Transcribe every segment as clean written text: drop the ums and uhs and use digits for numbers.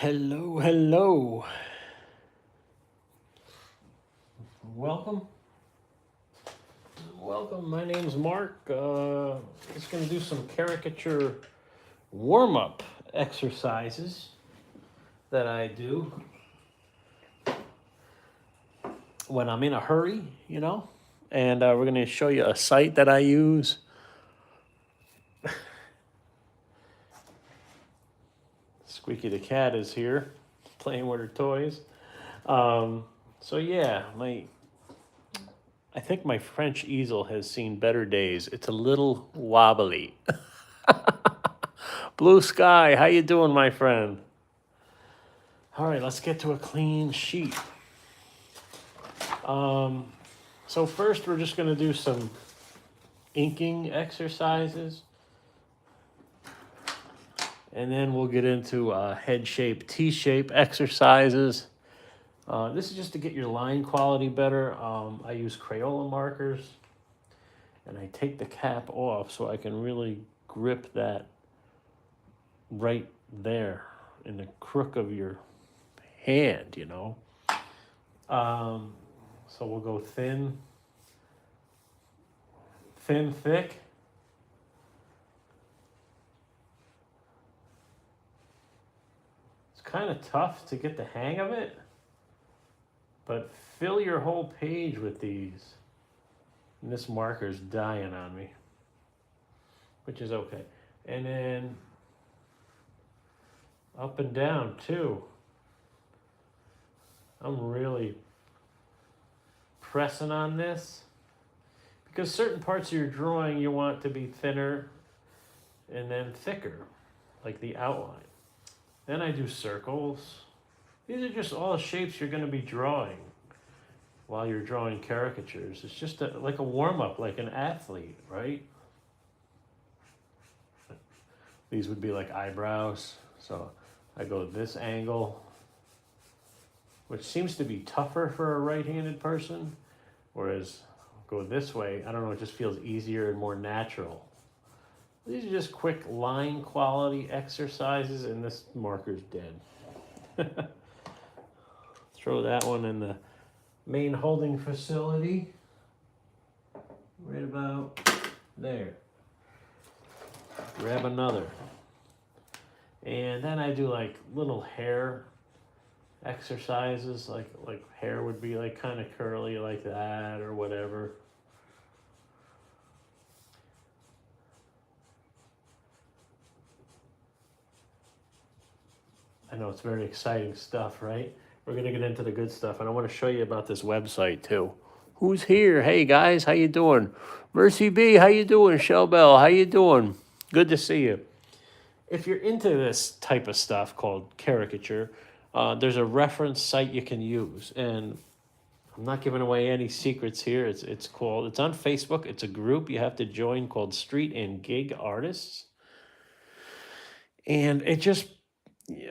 Hello, hello. Welcome. Welcome. My name's Mark. Just going to do some caricature warm-up exercises that I do when I'm in a hurry, And we're going to show you a site that I use. Squeaky the cat is here playing with her toys. So yeah, I think my French easel has seen better days. It's a little wobbly. Blue sky, how you doing, my friend? All right, let's get to a clean sheet. So first we're just going to do some inking exercises. And then we'll get into head shape, T-shape exercises. This is just to get your line quality better. I use Crayola markers. And I take the cap off so I can really grip that right there in the crook of your hand, So we'll go thin, thick. It's kind of tough to get the hang of it, but fill your whole page with these. And this marker's dying on me, which is okay. And then up and down too. I'm really pressing on this because certain parts of your drawing you want to be thinner and then thicker, like the outline. Then I do circles. These are just all shapes you're going to be drawing while you're drawing caricatures. It's just like a warm-up, like an athlete, right? These would be like eyebrows. So I go this angle, which seems to be tougher for a right-handed person, whereas go this way, I don't know, it just feels easier and more natural. These are just quick line quality exercises, and this marker's dead. Throw that one in the main holding facility, right about there. Grab another. And then I do like little hair exercises, like hair would be like kind of curly like that or whatever. I know it's very exciting stuff, right? We're gonna get into the good stuff, and I want to show you about this website too. Who's here? Hey guys, how you doing? Mercy B, how you doing? Shell Bell, how you doing? Good to see you. If you're into this type of stuff called caricature, there's a reference site you can use, and I'm not giving away any secrets here. It's on Facebook. It's a group you have to join called Street and Gig Artists, and it just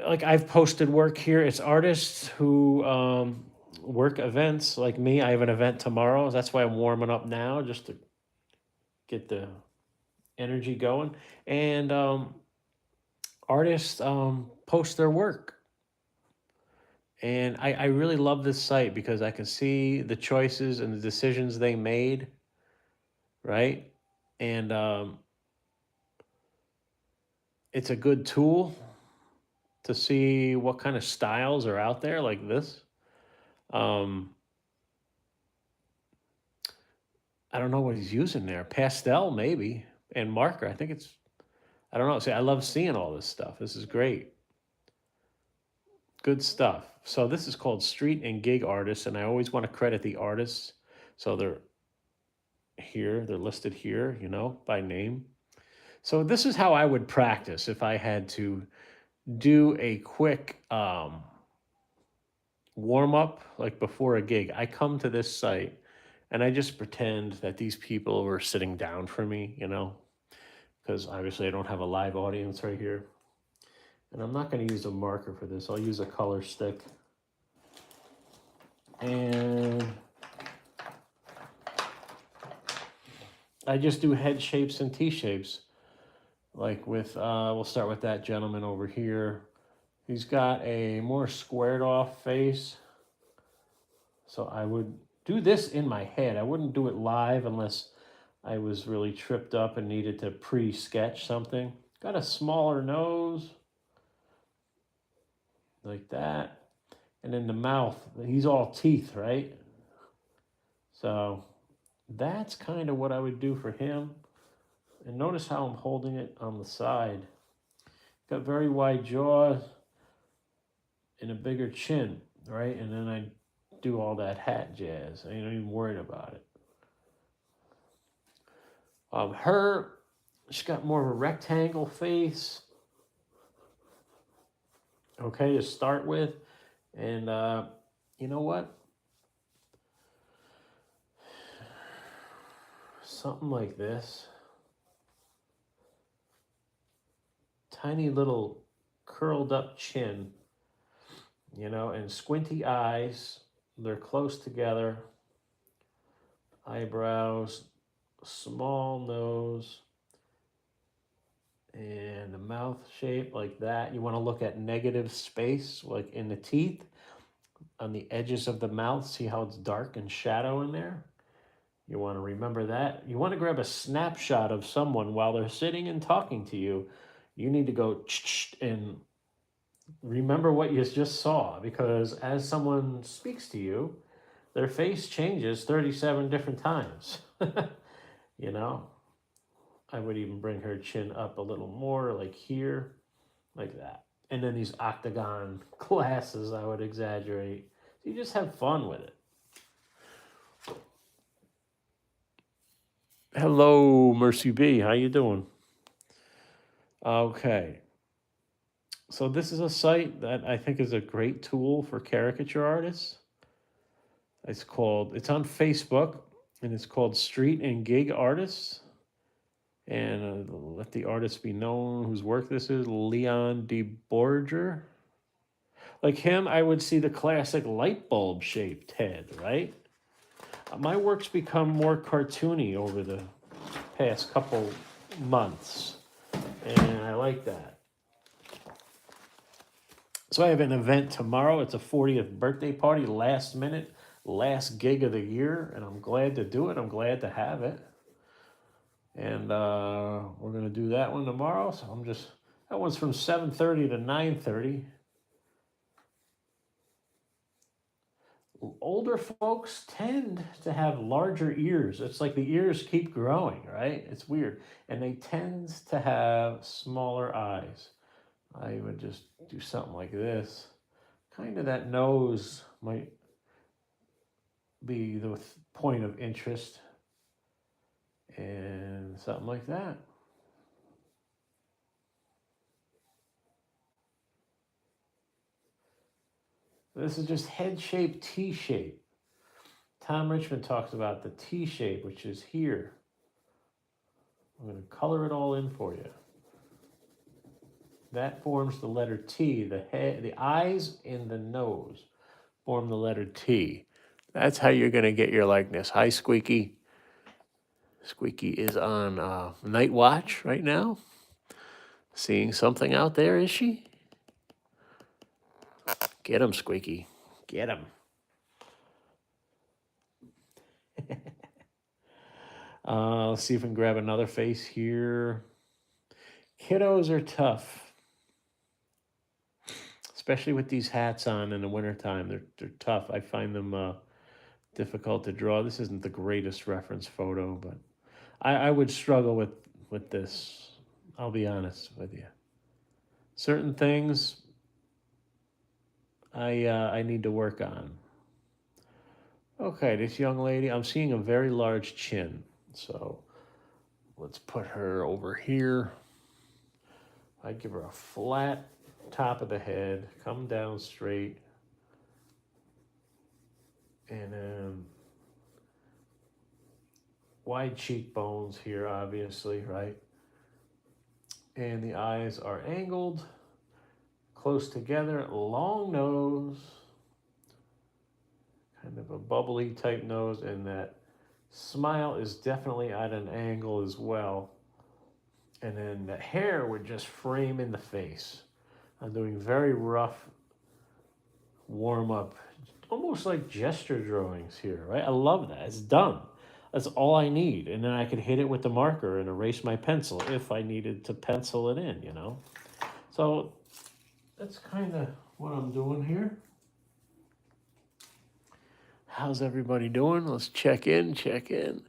like I've posted work here. It's artists who work events like me. I have an event tomorrow. That's why I'm warming up now, just to get the energy going. And artists post their work. And I really love this site because I can see the choices and the decisions they made, right? And it's a good tool to see what kind of styles are out there like this. I don't know what he's using there. Pastel, maybe, and marker. I don't know. See, I love seeing all this stuff. This is great. Good stuff. So this is called Street and Gig Artists, and I always want to credit the artists. So they're here, they're listed here, by name. So this is how I would practice if I had to do a quick warm up, like before a gig. I come to this site and I just pretend that these people were sitting down for me, because obviously I don't have a live audience right here. And I'm not going to use a marker for this. I'll use a color stick. And I just do head shapes and T shapes. Like with, we'll start with that gentleman over here. He's got a more squared off face. So I would do this in my head. I wouldn't do it live unless I was really tripped up and needed to pre-sketch something. Got a smaller nose, like that. And then the mouth, he's all teeth, right? So that's kind of what I would do for him. And notice how I'm holding it on the side. Got very wide jaws and a bigger chin, right? And then I do all that hat jazz. I ain't even worried about it. She's got more of a rectangle face. Okay, to start with. And you know what? Something like this. Tiny little curled up chin, you know, and squinty eyes. They're close together. Eyebrows, small nose, and the mouth shape like that. You want to look at negative space, like in the teeth, on the edges of the mouth. See how it's dark and shadow in there? You want to remember that. You want to grab a snapshot of someone while they're sitting and talking to you. You need to go and remember what you just saw, because as someone speaks to you, their face changes 37 different times. You know, I would even bring her chin up a little more, like here, like that. And then these octagon glasses, I would exaggerate. So you just have fun with it. Hello, Mercy B. How you doing? Okay. So this is a site that I think is a great tool for caricature artists. It's on Facebook, and it's called Street and Gig Artists. And let the artist be known whose work this is, Leon DeBorger. Like him, I would see the classic light bulb shaped head, right? My work's become more cartoony over the past couple months, and I like that. So I have an event tomorrow. It's a 40th birthday party, last minute, last gig of the year, and I'm glad to do it. I'm glad to have it. And we're going to do that one tomorrow. So that one's from 7:30 to 9:30. Older folks tend to have larger ears. It's like the ears keep growing, right? It's weird. And they tend to have smaller eyes. I would just do something like this. Kind of that nose might be the point of interest. And something like that. This is just head shape, T shape. Tom Richmond talks about the T shape, which is here. I'm going to color it all in for you. That forms the letter T. The head, the eyes and the nose form the letter T. That's how you're going to get your likeness. Hi, Squeaky. Squeaky is on night watch right now. Seeing something out there, is she? Get him, Squeaky. Get him. Let's see if we can grab another face here. Kiddos are tough, especially with these hats on in the wintertime. They're tough. I find them difficult to draw. This isn't the greatest reference photo, but I would struggle with this. I'll be honest with you. Certain things I need to work on. Okay, this young lady, I'm seeing a very large chin. So let's put her over here. I'd give her a flat top of the head, come down straight, and then wide cheekbones here, obviously, right? And the eyes are angled, close together, long nose, kind of a bubbly type nose, and that smile is definitely at an angle as well. And then the hair would just frame in the face. I'm doing very rough warm-up, almost like gesture drawings here, right? I love that. It's done. That's all I need. And then I could hit it with the marker and erase my pencil if I needed to pencil it in, you know? So that's kind of what I'm doing here. How's everybody doing? Let's check in, check in.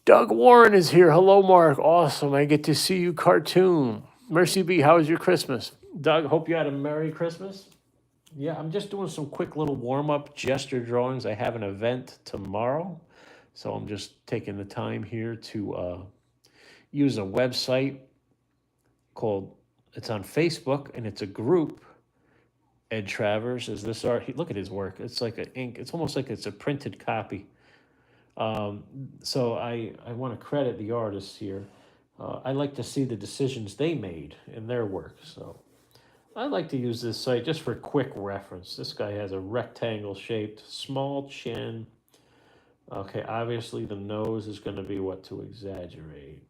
Doug Warren is here. Hello, Mark. Awesome. I get to see you cartoon. Mercy B, how was your Christmas? Doug, hope you had a Merry Christmas. Yeah, I'm just doing some quick little warm-up gesture drawings. I have an event tomorrow, so I'm just taking the time here to use a website called, it's on Facebook, and it's a group. Ed Travers is this art. Look at his work. It's like an ink. It's almost like it's a printed copy. So I want to credit the artists here. I like to see the decisions they made in their work, so I like to use this site just for quick reference. This guy has a rectangle-shaped, small chin. Okay, obviously the nose is going to be what to exaggerate.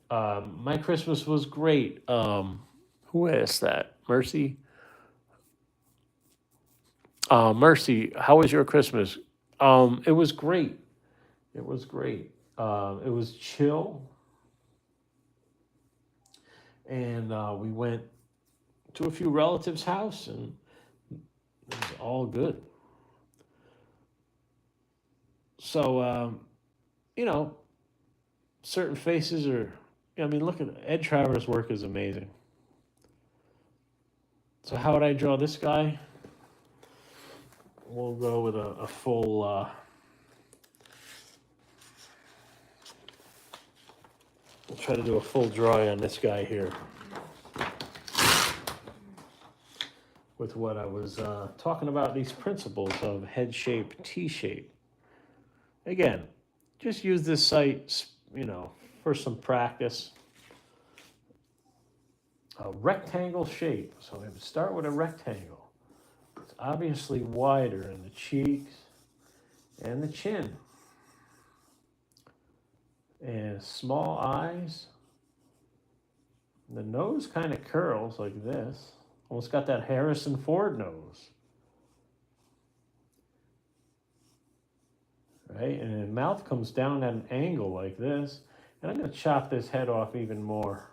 My Christmas was great. Who asked that? Mercy? Mercy, how was your Christmas? It was great. It was great. It was chill. And we went to a few relatives' house, and it was all good. So, you know, certain faces are, I mean, look at Ed Travers' work is amazing. So how would I draw this guy? We'll go with a full, we'll try to do a full drawing on this guy here. With what I was talking about, these principles of head shape, T shape. Again, just use this site, you know, for some practice. A rectangle shape. So we would start with a rectangle. It's obviously wider in the cheeks and the chin. And small eyes. The nose kind of curls like this. Almost got that Harrison Ford nose. Right? And the mouth comes down at an angle like this. And I'm going to chop this head off even more.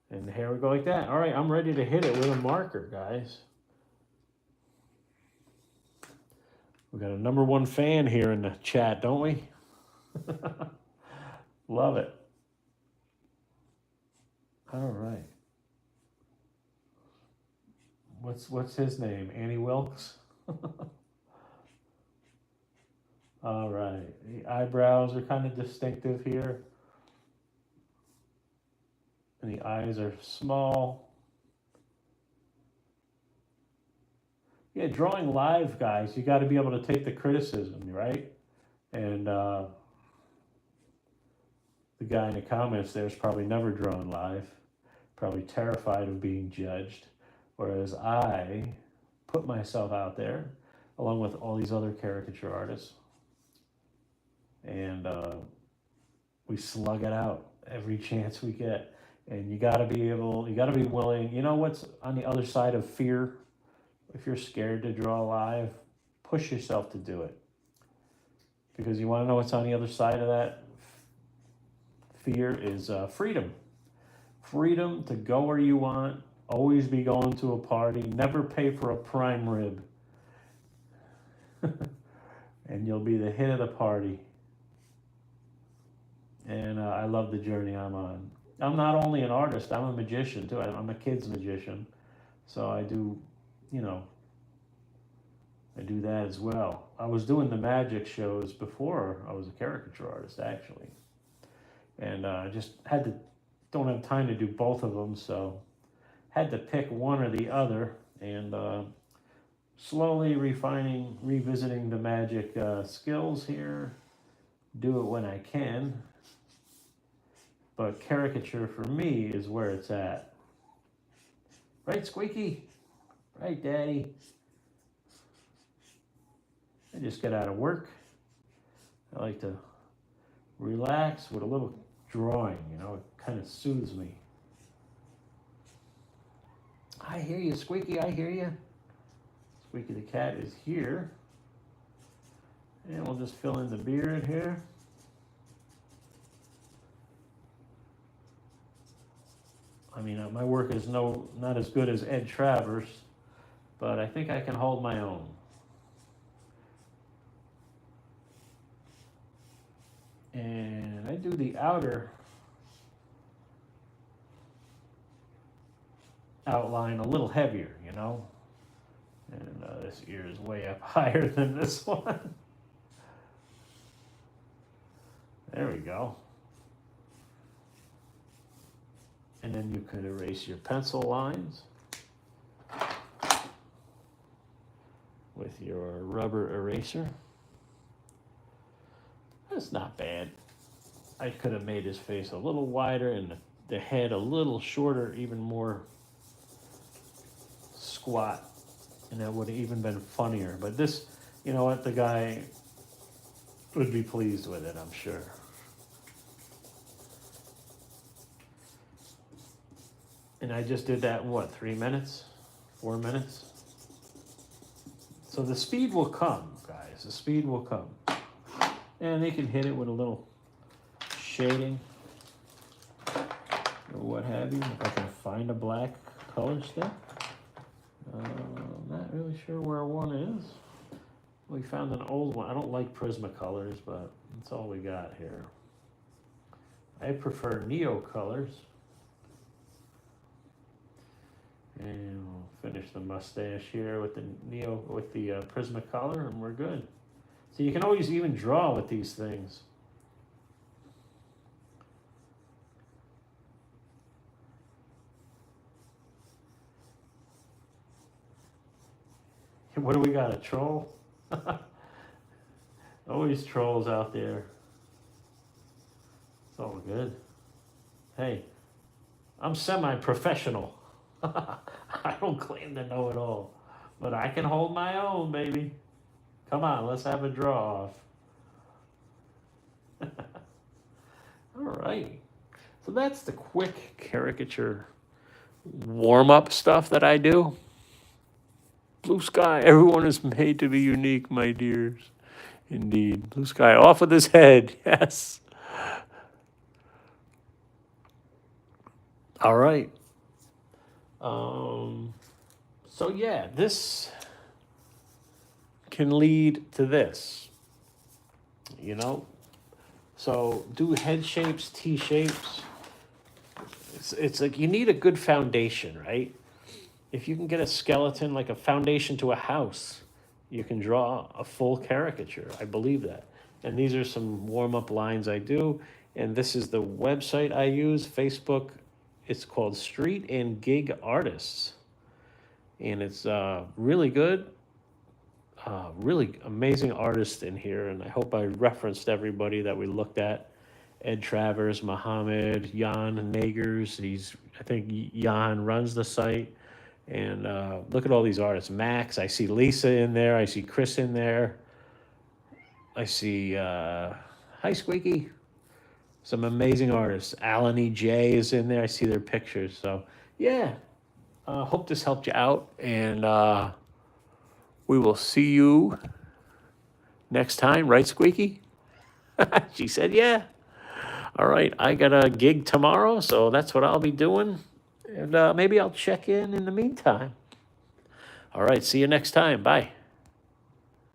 And the hair would go like that. All right, I'm ready to hit it with a marker, guys. We got a #1 fan here in the chat, don't we? Love it. All right. What's his name? Annie Wilkes? All right. The eyebrows are kind of distinctive here. And the eyes are small. Yeah, drawing live, guys, you got to be able to take the criticism, right? And the guy in the comments there is probably never drawn live, probably terrified of being judged. Whereas I put myself out there along with all these other caricature artists, and we slug it out every chance we get. And you got to be willing. You know what's on the other side of fear? If you're scared to draw live, push yourself to do it. Because you want to know what's on the other side of that fear is freedom. Freedom to go where you want, always be going to a party, never pay for a prime rib. And you'll be the hit of the party. And I love the journey I'm on. I'm not only an artist, I'm a magician too. I'm a kid's magician. So I do, you know, I do that as well. I was doing the magic shows before I was a caricature artist, actually. And I just don't have time to do both of them, so had to pick one or the other, and slowly revisiting the magic skills here. Do it when I can. But caricature for me is where it's at. Right, Squeaky? Right, Daddy? I just get out of work. I like to relax with a little drawing, you know, it kind of soothes me. I hear you, Squeaky, I hear you. Squeaky the cat is here. And we'll just fill in the beard here. I mean, my work is not as good as Ed Travers, but I think I can hold my own. And I do the outer outline a little heavier, you know? And this ear is way up higher than this one. There we go. And then you could erase your pencil lines with your rubber eraser. That's not bad. I could have made his face a little wider and the head a little shorter, even more squat, and that would have even been funnier. But this, you know what, the guy would be pleased with it, I'm sure. And I just did that in what, 3 minutes? 4 minutes? So the speed will come, guys. The speed will come. And they can hit it with a little shading or what have you. If I can find a black color stick. I'm not really sure where one is. We found an old one. I don't like Prismacolors, but that's all we got here. I prefer Neo colors. And we'll finish the mustache here with the Prismacolor, and we're good. So you can always even draw with these things. What do we got, a troll? Always trolls out there. It's all good. Hey, I'm semi-professional. I don't claim to know it all, but I can hold my own, baby. Come on, let's have a draw off. All right. So that's the quick caricature warm-up stuff that I do. Blue sky, everyone is made to be unique, my dears. Indeed. Blue sky off with his head, yes. All right. So yeah, this can lead to this, you know? So do head shapes, T shapes. It's like you need a good foundation, right? If you can get a skeleton, like a foundation to a house, you can draw a full caricature. I believe that. And these are some warm-up lines I do. And this is the website I use, Facebook. It's called Street and Gig Artists. And it's really good. Really amazing artists in here. And I hope I referenced everybody that we looked at. Ed Travers, Muhammad, Jan Nagers. I think Jan runs the site. And look at all these artists. Max, I see Lisa in there. I see Chris in there. I see, hi Squeaky. Some amazing artists. Alan E.J. is in there. I see their pictures. So, yeah. Hope this helped you out. And we will see you next time. Right, Squeaky? She said, yeah. All right. I got a gig tomorrow, so that's what I'll be doing. And maybe I'll check in the meantime. All right. See you next time. Bye.